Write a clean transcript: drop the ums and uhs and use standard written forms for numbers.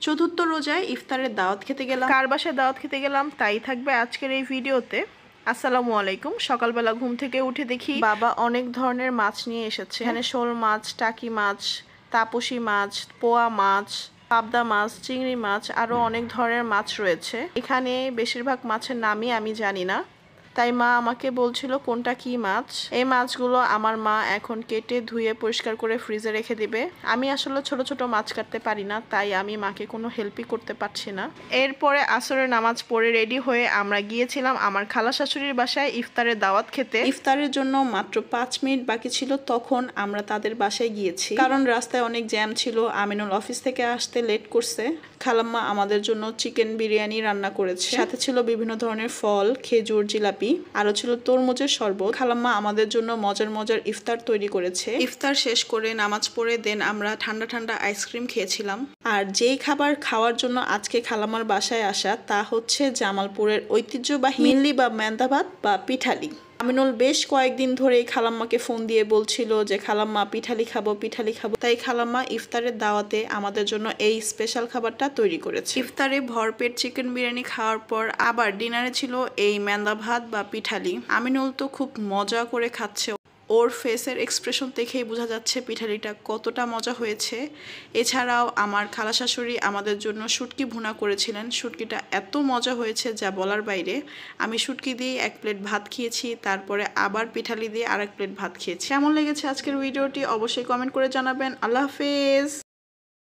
চতুর্থ রোজায় ইফতারের দাওয়াত খেতে গেলাম। কার বাসায় দাওয়াত খেতে গেলাম তাই থাকবে আজকের এই ভিডিওতে। আসসালামু আলাইকুম। সকালবেলা ঘুম থেকে উঠে দেখি বাবা অনেক ধরনের মাছ নিয়ে এসেছে। এখানে শোল মাছ, টাকি মাছ, তাপসী মাছ, পোয়া মাছ, পাবদা মাছ, চিংড়ি মাছ, আরও অনেক ধরনের মাছ রয়েছে। এখানে বেশিরভাগ মাছের নামই আমি জানি না, তাই মা আমাকে বলছিল কোনটা কি মাছ। এই মাছগুলো আমার মা এখন কেটে ধুয়ে পরিষ্কার করে ফ্রিজে রেখে দিবে। আমি আসলে ছোট ছোট মাছ কাটতে পারি না, তাই আমি মাকে কোনো হেল্পই করতে পারছি না। এরপরে আসরের নামাজ পড়ে রেডি হয়ে আমরা গিয়েছিলাম আমার খালা শাশুড়ির বাসায় ইফতারের দাওয়াত খেতে। ইফতারের জন্য মাত্র 5 মিনিট বাকি ছিল, তখন আমরা তাদের বাসায় গিয়েছি। কারণ রাস্তায় অনেক জ্যাম ছিল, আমিনুল অফিস থেকে আসতে লেট করছে। খালাম্মা আমাদের জন্য চিকেন বিরিয়ানি রান্না করেছে, সাথে ছিল বিভিন্ন ধরনের ফল, খেজুর, জিলাপি, আরো ছিল তরমুজের শরবত। খালাম্মা আমাদের জন্য মজার মজার ইফতার তৈরি করেছে। ইফতার শেষ করে নামাজ পড়ে দেন আমরা ঠান্ডা ঠান্ডা আইসক্রিম খেয়েছিলাম। আর যেই খাবার খাওয়ার জন্য আজকে খালাম্মার বাসায় আসা তা হচ্ছে জামালপুরের ঐতিহ্যবাহী মিল্লি বা ম্যান্দা ভাত বা পিঠালি। আমিনুল বেশ কয়েকদিন ধরেই খালাম্মাকে ফোন দিয়ে বলছিল যে খালাম্মা পিঠালি খাবো, পিঠালি খাবো। তাই খালাম্মা ইফতারের দাওয়াতে আমাদের জন্য এই স্পেশাল খাবারটা তৈরি করেছে। ইফতারে ভরপেট চিকেন বিরিয়ানি খাওয়ার পর আবার ডিনারে ছিল এই ম্যান্দা ভাত বা পিঠালি। আমিনুল তো খুব মজা করে খাচ্ছে, ওর ফেসের এক্সপ্রেশন দেখেই বোঝা যাচ্ছে পিঠালিটা কতটা মজা হয়েছে। এছাড়াও আমার খালা শাশুড়ি আমাদের জন্য শুটকি ভুনা করেছিলেন। শুটকিটা এত মজা হয়েছে যা বলার বাইরে। আমি শুটকি দিয়ে 1 প্লেট ভাত খেয়েছি, তারপরে আবার পিঠালি দিয়ে আরেক প্লেট ভাত খেয়েছি। কেমন লেগেছে আজকের ভিডিওটি অবশ্যই কমেন্ট করে জানাবেন। আল্লাহ হাফেজ।